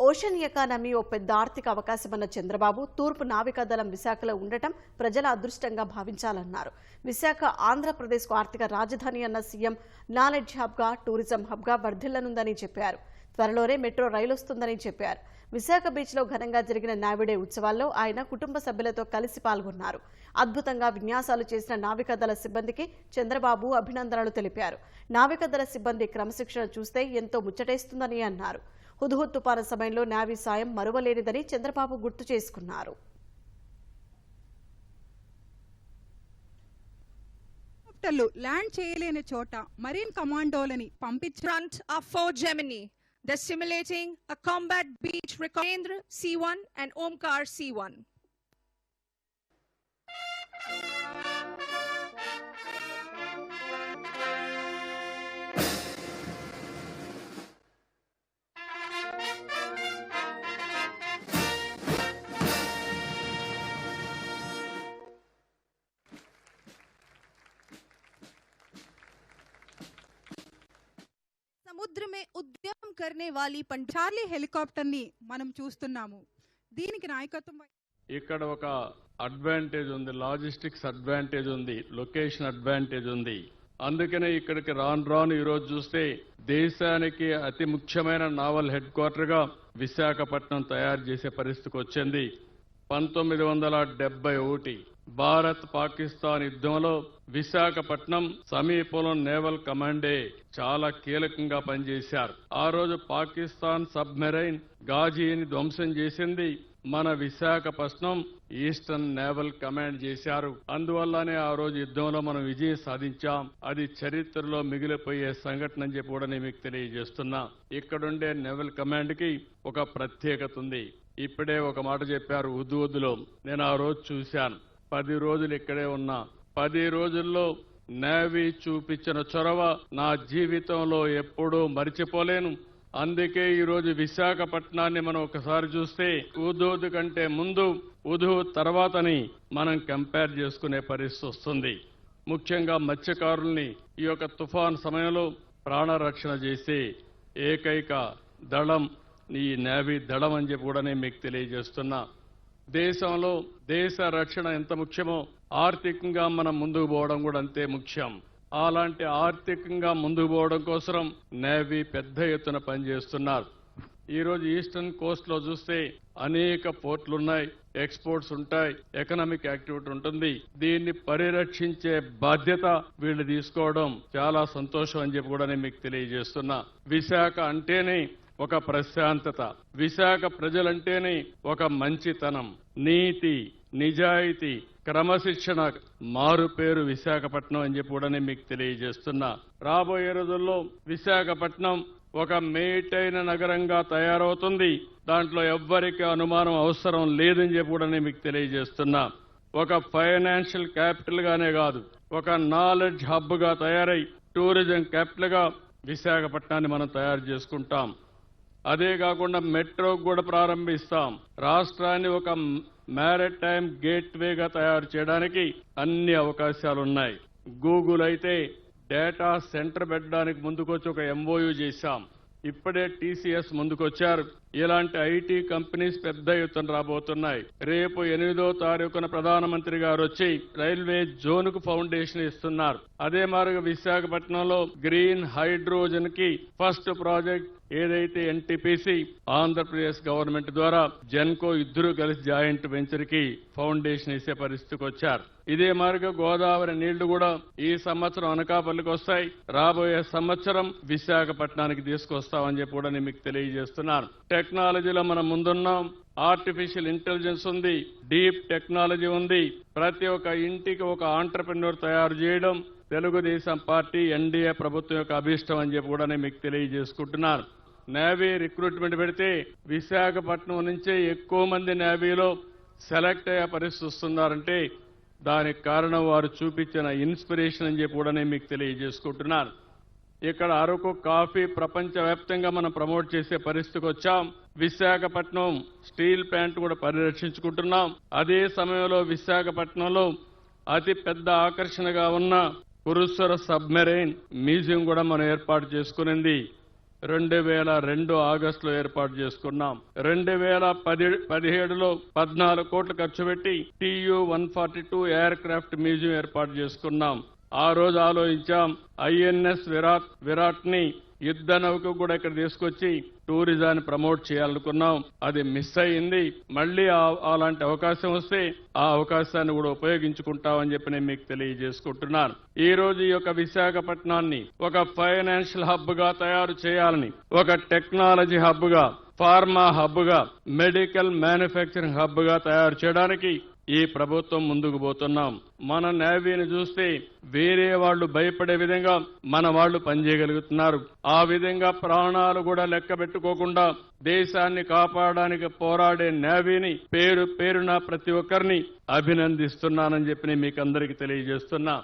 Ocean economy ఓ పెద్ద ఆర్థిక అవకాశమన్న చంద్రబాబు తూర్పు నావికాదళం విశాఖలో ఉండటం ప్రజల అదృష్టంగా భావించాలన్నారు. విశాఖ ఆంధ్రప్రదేశ్కు ఆర్థిక రాజధాని అన్న సీఎం నాలెడ్జ్ హబ్గా, టూరిజం హబ్గా వర్ధిల్లనుందని చెప్పారు. త్వరలోనే మెట్రో రైలు వస్తుందని చెప్పారు. విశాఖ బీచ్లో ఘనంగా జరిగిన నావిడే ఉత్సవాల్లో ఆయన కుటుంబ సభ్యులతో కలిసి పాల్గొన్నారు. అద్భుతంగా విన్యాసాలు చేసిన నావికాదళ సిబ్బందికి చంద్రబాబు అభినందనలు తెలిపారు. నావికాదళ సిబ్బంది క్రమశిక్షణ చూస్తే ఎంతో ముచ్చటేస్తుందని అన్నారు. హుద్హుద్ తుపాను సమయంలో నేవీ సాయం మరువలేనిదని చంద్రబాబు గుర్తు చేసుకున్నారు. ల్యాండ్ చేయలేని చోట మరీన్ కమాండోలని front of fort Gemini. They're simulating a combat beach record C1 and Omkar C1. సముద్ర మే ఉద్యమం करने वाली చార్లీ హెలికాప్టర్ ని మనం చూస్తున్నాము. దీనికి నాయకత్వం ఇక్కడ ఒక అడ్వాంటేజ్ ఉంది, లాజిస్టిక్స్ అడ్వాంటేజ్ ఉంది, లొకేషన్ అడ్వాంటేజ్ ఉంది. అందుకనే ఇక్కడికి రాను ఈ రోజు చూస్తే దేశానికి అతి ముఖ్యమైన నావల్ హెడ్ క్వార్టర్ గా విశాఖపట్నం తయారు చేసే పరిస్థితికి వచ్చింది. 1971 భారత్ పాకిస్తాన్ యుద్ధంలో విశాఖపట్నం సమీపంలో నేవల్ కమాండే చాలా కీలకంగా పనిచేశారు. ఆ రోజు పాకిస్తాన్ సబ్మెరైన్ గాజీని ధ్వంసం చేసింది మన విశాఖపట్నం ఈస్టర్న్ నేవల్ కమాండ్ చేశారు. అందువల్లనే ఆ రోజు యుద్ధంలో మనం విజయం సాధించాం. అది చరిత్రలో మిగిలిపోయే సంఘటన అని చెప్పి కూడా నేను మీకు తెలియజేస్తున్నా. ఇక్కడుండే నేవల్ కమాండ్ కి ఒక ప్రత్యేకత ఉంది. ఇప్పుడే ఒక మాట చెప్పారు హుద్హుద్లో, నేను ఆ రోజు చూశాను. 10 రోజులు ఇక్కడే ఉన్నా. 10 రోజుల్లో నేవీ చూపించిన చొరవ నా జీవితంలో ఎప్పుడూ మరిచిపోలేను. అందుకే ఈ రోజు విశాఖపట్నాన్ని మనం ఒకసారి చూస్తే హుద్హుద్ కంటే ముందు, హుద్హుద్ తర్వాతని మనం కంపేర్ చేసుకునే పరిస్థితి వస్తుంది. ముఖ్యంగా మత్స్యకారుల్ని ఈ యొక్క తుఫాన్ సమయంలో ప్రాణరక్షణ చేసే ఏకైక దళం ఈ నేవీ దళం అని చెప్పి కూడా నేను మీకు తెలియజేస్తున్నా. దేశంలో దేశ రక్షణ ఎంత ముఖ్యమో ఆర్థికంగా మనం ముందుకు పోవడం కూడా అంతే ముఖ్యం. అలాంటి ఆర్థికంగా ముందుకు పోవడం కోసం నేవీ పెద్ద ఎత్తున పనిచేస్తున్నారు. ఈ రోజు ఈస్టర్న్ కోస్ట్ లో చూస్తే అనేక పోర్టులున్నాయి, ఎక్స్పోర్ట్స్ ఉంటాయి, ఎకనామిక్ యాక్టివిటీ ఉంటుంది. దీన్ని పరిరక్షించే బాధ్యత వీళ్ళు తీసుకోవడం చాలా సంతోషం అని చెప్పి కూడా నేను మీకు తెలియజేస్తున్నా. విశాఖ అంటేనే ఒక ప్రశాంతత, విశాఖ ప్రజలంటేనే ఒక మంచితనం, నీతి, నిజాయితీ, క్రమశిక్షణ మారు పేరు విశాఖపట్నం అని చెప్పి కూడా నేను మీకు తెలియజేస్తున్నా. రాబోయే రోజుల్లో విశాఖపట్నం ఒక మేటైన నగరంగా తయారవుతుంది. దాంట్లో ఎవ్వరికి అనుమానం అవసరం లేదని చెప్పి కూడా నేను మీకు తెలియజేస్తున్నా. ఒక ఫైనాన్షియల్ క్యాపిటల్ గానే కాదు, ఒక నాలెడ్జ్ హబ్ గా తయారై టూరిజం క్యాపిటల్ గా విశాఖపట్నాన్ని మనం తయారు చేసుకుంటాం. అదే కాకుండా మెట్రో కూడా ప్రారంభిస్తాం. రాష్ట్రాన్ని ఒక మ్యారిటైమ్ గేట్వేగా తయారు చేయడానికి అన్ని అవకాశాలున్నాయి. గూగుల్ అయితే డేటా సెంటర్ పెట్టడానికి ముందుకొచ్చి ఒక MOU చేశాం. ఇప్పుడే TCS ముందుకొచ్చారు. ఇలాంటి ఐటీ కంపెనీస్ పెద్ద ఎత్తున రాబోతున్నాయి. రేపు 8వ తారీఖున ప్రధానమంత్రి గారు వచ్చి రైల్వే జోన్ కు ఫౌండేషన్ ఇస్తున్నారు. అదే మాదిరిగా విశాఖపట్నంలో గ్రీన్ హైడ్రోజన్ కి ఫస్ట్ ప్రాజెక్ట్ ఏదైతే NTPC ఆంధ్రప్రదేశ్ గవర్నమెంట్ ద్వారా జెన్కో ఇద్దరు కలిసి జాయింట్ వెంచర్ కి ఫౌండేషన్ ఇచ్చే పరిస్థితికి వచ్చారు. ఇదే మాదిరిగా గోదావరి నీళ్లు కూడా ఈ సంవత్సరం అనకాపల్లికి వస్తాయి. రాబోయే సంవత్సరం విశాఖపట్నానికి తీసుకొస్తామని చెప్పి కూడా నేను మీకు తెలియజేస్తున్నాను. టెక్నాలజీలో మనం ముందున్నాం. ఆర్టిఫిషియల్ ఇంటెలిజెన్స్ ఉంది, డీప్ టెక్నాలజీ ఉంది. ప్రతి ఒక్క ఇంటికి ఒక ఆంటర్ప్రెన్యూర్ తయారు చేయడం తెలుగుదేశం పార్టీ NDA ప్రభుత్వం యొక్క అభిష్టం అని చెప్పి కూడా నేను మీకు తెలియజేసుకుంటున్నాను. నేవీ రిక్రూట్మెంట్ పెడితే విశాఖపట్నం నుంచే ఎక్కువ మంది నేవీలో సెలెక్ట్ అయ్యే పరిస్థితి వస్తున్నారంటే దానికి కారణం వారు చూపించిన ఇన్స్పిరేషన్ అని చెప్పి కూడా నేను మీకు తెలియజేసుకుంటున్నాను. ఇక్కడ అరకు కాఫీ ప్రపంచవ్యాప్తంగా మనం ప్రమోట్ చేసే పరిస్థితికి వచ్చాం. విశాఖపట్నం స్టీల్ ప్లాంట్ కూడా పరిరక్షించుకుంటున్నాం. అదే సమయంలో విశాఖపట్నంలో అతి పెద్ద ఆకర్షణగా ఉన్న కురుస్వర సబ్మెరైన్ మ్యూజియం కూడా మనం ఏర్పాటు చేసుకునింది. 2002 ఆగస్టులో ఏర్పాటు చేసుకున్నాం. 2017లో 14 కోట్లు ఖర్చు పెట్టి TU-142 ఎయిర్ క్రాఫ్ట్ మ్యూజియం ఏర్పాటు చేసుకున్నాం. ఆ రోజు ఆలోచించాం INS విరాట్ ని యుద్ధ నౌక కూడా ఇక్కడ తీసుకొచ్చి టూరిజాన్ని ప్రమోట్ చేయాలనుకున్నాం. అది మిస్ అయింది. మళ్లీ అలాంటి అవకాశం వస్తే ఆ అవకాశాన్ని కూడా ఉపయోగించుకుంటామని చెప్పి నేను మీకు తెలియజేసుకుంటున్నాను. ఈ రోజు ఈ యొక్క విశాఖపట్నాన్ని ఒక ఫైనాన్షియల్ హబ్ గా తయారు చేయాలని, ఒక టెక్నాలజీ హబ్ గా, ఫార్మా హబ్ గా, మెడికల్ మ్యానుఫ్యాక్చరింగ్ హబ్ గా తయారు చేయడానికి ఈ ప్రభుత్వం ముందుకు పోతున్నాం. మన నేవీని చూస్తే వేరే వాళ్ళు భయపడే విధంగా మన వాళ్ళు పనిచేయగలుగుతున్నారు. ఆ విధంగా ప్రాణాలు కూడా లెక్క పెట్టుకోకుండా దేశాన్ని కాపాడడానికి పోరాడే నేవీని పేరున ప్రతి ఒక్కరిని అభినందిస్తున్నానని చెప్పి మీకు అందరికీ తెలియజేస్తున్నా.